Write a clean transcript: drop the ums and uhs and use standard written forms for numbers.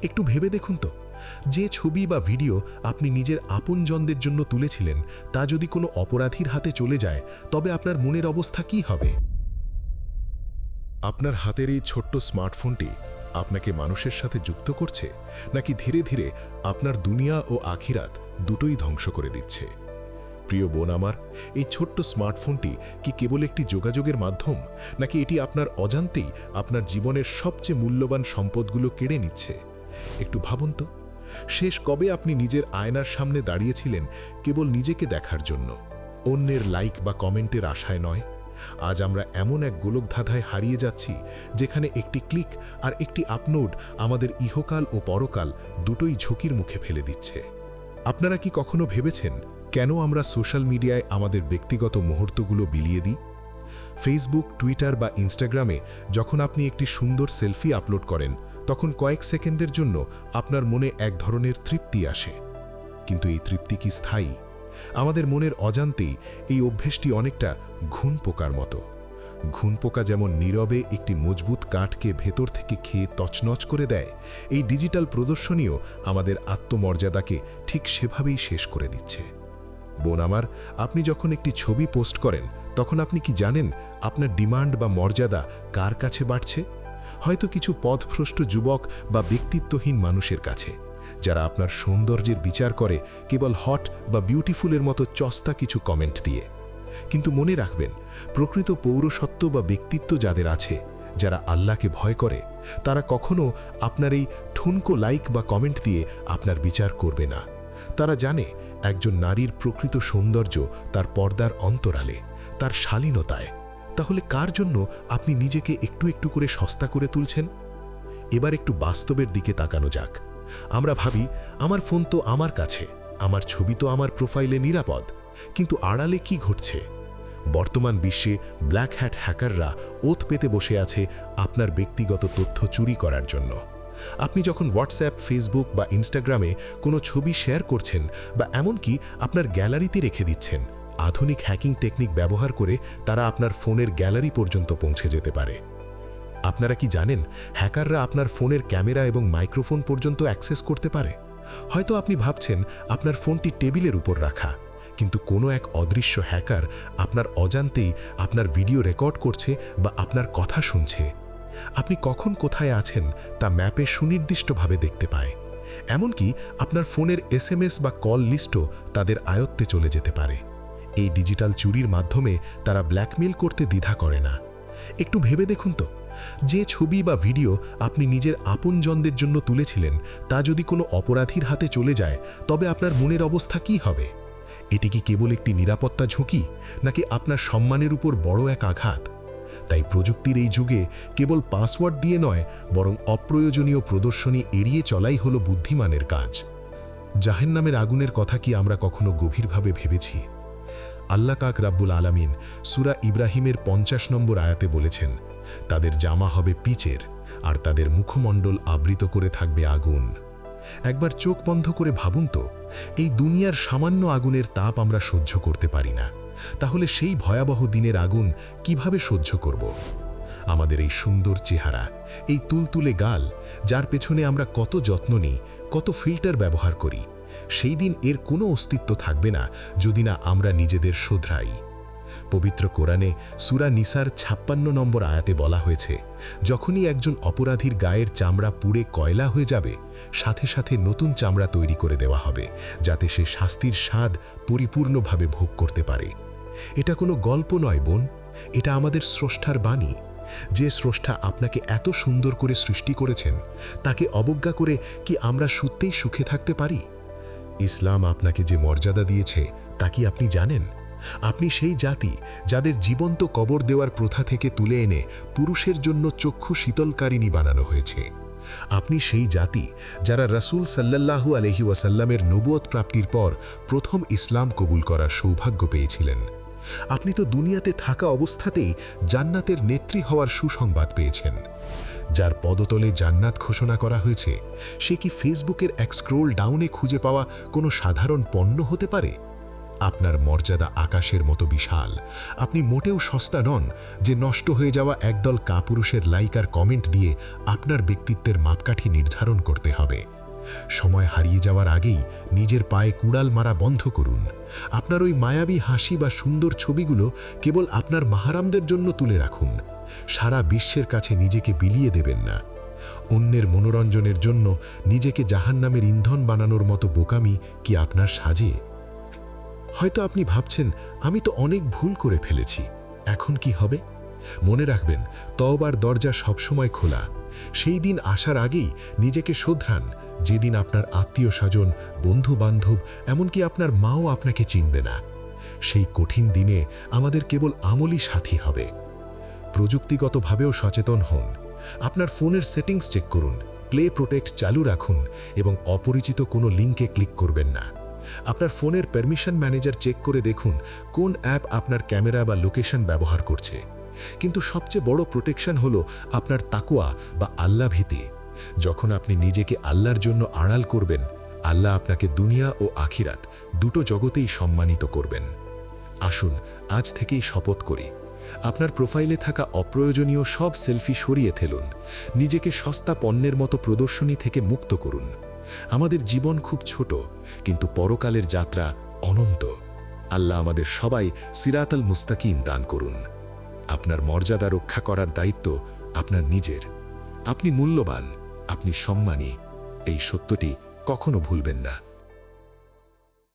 একটু ভেবে দেখুন তো, যে ছবি বা ভিডিও আপনি নিজের আপনজনদের জন্য তুলেছিলেন তা যদি কোনো অপরাধীর হাতে চলে যায়, তবে আপনার মনের অবস্থা কী হবে? আপনার হাতের এই ছোট্ট স্মার্টফোনটি আপনাকে মানুষের সাথে যুক্ত করছে, নাকি ধীরে ধীরে আপনার দুনিয়া ও আখিরাত দুটোই ধ্বংস করে দিচ্ছে? প্রিয় বোন আমার, এই ছোট্ট স্মার্টফোনটি কি কেবল একটি যোগাযোগের মাধ্যম, নাকি এটি আপনার অজান্তেই আপনার জীবনের সবচেয়ে মূল্যবান সম্পদগুলো কেড়ে নিচ্ছে? একটু ভাবুন তো, শেষ কবে আপনি নিজের আয়নার সামনে দাঁড়িয়েছিলেন কেবল নিজেকে দেখার জন্য, অন্যের লাইক বা কমেন্টের আশায় নয়? আজ আমরা এমন এক গোলকধাঁধায় হারিয়ে যাচ্ছি যেখানে একটি ক্লিক আর একটি আপলোড আমাদের ইহকাল ও পরকাল দুটোই ঝুঁকির মুখে ফেলে দিচ্ছে। আপনারা কি কখনো ভেবেছেন কেন আমরা সোশ্যাল মিডিয়ায় আমাদের ব্যক্তিগত মুহূর্তগুলো বিলিয়ে দিই? ফেসবুক, টুইটার বা ইনস্টাগ্রামে যখন আপনি একটি সুন্দর সেলফি আপলোড করেন, তখন কয়েক সেকেন্ডের জন্য আপনার মনে এক ধরনের তৃপ্তি আসে। কিন্তু এই তৃপ্তি কি স্থায়ী? আমাদের মনের অজান্তেই এই অভ্যেসটি অনেকটা ঘুণ পোকার মতো। ঘুণ পোকা যেমন নীরবে একটি মজবুত কাঠকে ভেতর থেকে খেয়ে তছনছ করে দেয়, এই ডিজিটাল প্রদর্শনীও আমাদের আত্মমর্যাদাকে ঠিক সেভাবেই শেষ করে দিচ্ছে। বোন আমার, আপনি যখন একটি ছবি পোস্ট করেন, তখন আপনি কি জানেন আপনার ডিমান্ড বা মর্যাদা কার কাছে বাড়ছে? হয়তো কিছু পথভ্রষ্ট যুবক বা ব্যক্তিত্বহীন মানুষের কাছে, যারা আপনার সৌন্দর্যের বিচার করে কেবল হট বা বিউটিফুলের মতো চস্তা কিছু কমেন্ট দিয়ে। কিন্তু মনে রাখবেন, প্রকৃত পৌরসত্ব বা ব্যক্তিত্ব যাদের আছে, যারা আল্লাহকে ভয় করে, তারা কখনো আপনার এই ঠুনকো লাইক বা কমেন্ট দিয়ে আপনার বিচার করবে না। তারা জানে একজন নারীর প্রকৃত সৌন্দর্য তার পর্দার অন্তরালে, তার শালীনতায়। তাহলে কার জন্য আপনি নিজেকে একটু একটু করে সস্তা করে তুলছেন? এবার একটু বাস্তবের দিকে তাকানো যাক। আমরা ভাবি, আমার ফোন তো আমার কাছে, আমার ছবি তো আমার প্রোফাইলে নিরাপদ। কিন্তু আড়ালে কি ঘটছে? বর্তমান বিশ্বে ব্ল্যাক হ্যাট হ্যাকাররা ওত পেতে বসে আছে আপনার ব্যক্তিগত তথ্য চুরি করার জন্য। আপনি যখন হোয়াটসঅ্যাপ, ফেসবুক বা ইনস্টাগ্রামে কোনো ছবি শেয়ার করছেন বা এমনকি আপনার গ্যালারিতে রেখে দিচ্ছেন, আধুনিক হ্যাকিং টেকনিক ব্যবহার করে তারা আপনার ফোনের গ্যালারি পর্যন্ত পৌঁছে যেতে পারে। আপনারা কি জানেন, হ্যাকাররা আপনার ফোনের ক্যামেরা এবং মাইক্রোফোন পর্যন্ত অ্যাক্সেস করতে পারে? হয়তো আপনি ভাবছেন আপনার ফোনটি টেবিলের উপর রাখা, কিন্তু কোনো এক অদৃশ্য হ্যাকার আপনার অজান্তেই আপনার ভিডিও রেকর্ড করছে বা আপনার কথা শুনছে। আপনি কখন কোথায় আছেন তা ম্যাপে সুনির্দিষ্টভাবে দেখতে পায়। এমনকি আপনার ফোনের এসএমএস বা কল লিস্টও তাদের আয়ত্তে চলে যেতে পারে। এই ডিজিটাল চুরির মাধ্যমে তারা ব্ল্যাকমেইল করতে দ্বিধা করে না। একটু ভেবে দেখুন তো, যে ছবি বা ভিডিও আপনি নিজের আপনজনদের জন্য তুলেছিলেন তা যদি কোনো অপরাধীর হাতে চলে যায়, তবে আপনার মনের অবস্থা কী হবে? এটি কি কেবল একটি নিরাপত্তা ঝুঁকি, নাকি আপনার সম্মানের উপর বড় এক আঘাত? তাই প্রযুক্তির এই যুগে কেবল পাসওয়ার্ড দিয়ে নয়, বরং অপ্রয়োজনীয় প্রদর্শনী এড়িয়ে চলাই হলো বুদ্ধিমানের কাজ। জাহান্নামের আগুনের কথা কি আমরা কখনো গভীরভাবে ভেবেছি? আল্লাহ পাক রাব্বুল আলামিন সূরা ইব্রাহিমের 50 নম্বর আয়াতে বলেছেন, তাদের জামা হবে পিচের আর তাদের মুখমণ্ডল আবৃত করে থাকবে আগুন। একবার চোখ বন্ধ করে ভাবুন তো, এই দুনিয়ার সামান্য আগুনের তাপ আমরা সহ্য করতে পারি না, তাহলে সেই ভয়াবহ দিনের আগুন কিভাবে সহ্য করব? আমাদের এই সুন্দর চেহারা, এই তুলতুলে গাল, যার পেছনে আমরা কত যত্ন নিই, কত ফিল্টার ব্যবহার করি, সেই দিন এর কোনো অস্তিত্ব থাকবে না যদি না আমরা নিজেদের শোধরাই। পবিত্র কোরআনে সূরা নিসার 56 নম্বর আয়াতে বলা হয়েছে, যখনই একজন অপরাধীর গায়ের চামড়া পুড়ে কয়লা হয়ে যাবে, সাথে সাথে নতুন চামড়া তৈরি করে দেওয়া হবে, যাতে সে শাস্তির স্বাদ পরিপূর্ণভাবে ভোগ করতে পারে। এটা কোনো গল্প নয় বোন, এটা আমাদের স্রষ্টার বাণী। যে স্রষ্টা আপনাকে এত সুন্দর করে সৃষ্টি করেছেন, তাকে অবজ্ঞা করে কি আমরা সত্যিই সুখে থাকতে পারি? ইসলাম আপনাকে যে মর্যাদা দিয়েছে তা কি আপনি জানেন? আপনি সেই জাতি যাদের জীবন্ত কবর দেওয়ার প্রথা থেকে তুলে এনে পুরুষের জন্য চক্ষু শীতলকারিণী বানানো হয়েছে। আপনি সেই জাতি যারা রাসূল সাল্লাল্লাহু আলাইহি ওয়াসাল্লামের নবুয়ত প্রাপ্তির পর প্রথম ইসলাম কবুল করার সৌভাগ্য পেয়েছিলেন। আপনি তো দুনিয়াতে থাকা অবস্থাতেই জান্নাতের নেত্রী হওয়ার সুসংবাদ পেয়েছেন। যার পদতলে জান্নাত ঘোষণা করা হয়েছে, সে কি ফেসবুকের এক স্ক্রোল ডাউনে খুঁজে পাওয়া কোনো সাধারণ পণ্য হতে পারে? আপনার মর্যাদা আকাশের মতো বিশাল। আপনি মোটেও সস্তা নন যে নষ্ট হয়ে যাওয়া একদল কাপুরুষের লাইক আর কমেন্ট দিয়ে আপনার ব্যক্তিত্বের মাপকাঠি নির্ধারণ করতে হবে। সময় হারিয়ে যাওয়ার আগেই নিজের পায়ে কুড়াল মারা বন্ধ করুন। আপনার ওই মায়াবী হাসি বা সুন্দর ছবিগুলো কেবল আপনার মাহারামদের জন্য তুলে রাখুন। সারা বিশ্বের কাছে নিজেকে বিলিয়ে দেবেন না। অন্যের মনোরঞ্জনের জন্য নিজেকে জাহান্নামের ইন্ধন বানানোর মতো বোকামি কি আপনার সাজে? হয়তো আপনি ভাবছেন, আমি তো অনেক ভুল করে ফেলেছি, এখন কি হবে? মনে রাখবেন, তওবার দরজা সবসময় খোলা। সেই দিন আসার আগেই নিজেকে শোধরান, যেদিন আপনার আত্মীয় স্বজন, বন্ধু বান্ধব, এমনকি আপনার মাও আপনাকে চিনবে না। সেই কঠিন দিনে আমাদের কেবল আমলই সাথী হবে। প্রযুক্তিগতভাবেও সচেতন হন। আপনার ফোনের সেটিংস চেক করুন, প্লে প্রোটেক্ট চালু রাখুন এবং অপরিচিত কোনো লিঙ্কে ক্লিক করবেন না। আপনার ফোনের পারমিশন ম্যানেজার চেক করে দেখুন কোন অ্যাপ আপনার ক্যামেরা বা লোকেশন ব্যবহার করছে। কিন্তু সবচেয়ে বড় প্রোটেকশন হলো আপনার তাকওয়া বা আল্লাহ ভীতি। যখন আপনি নিজেকে আল্লাহর জন্য আড়াল করবেন, আল্লাহ আপনাকে দুনিয়া ও আখিরাত দুটো জগতেই সম্মানিত করবেন। আসুন আজ থেকেই শপথ করি, আপনার প্রোফাইলে থাকা অপ্রয়োজনীয় সব সেলফি সরিয়ে ফেলুন। নিজেকে সস্তা পণ্যের মতো প্রদর্শনী থেকে মুক্ত করুন। আমাদের জীবন খুব ছোট, কিন্তু পরকালের যাত্রা অনন্ত। আল্লাহ আমাদের সবাই সিরাতাল মুস্তাকিম দান করুন। আপনার মর্যাদা রক্ষা করার দায়িত্ব আপনার নিজের। আপনি মূল্যবান, আপনি সম্মানী, এই সত্যটি কখনো ভুলবেন না।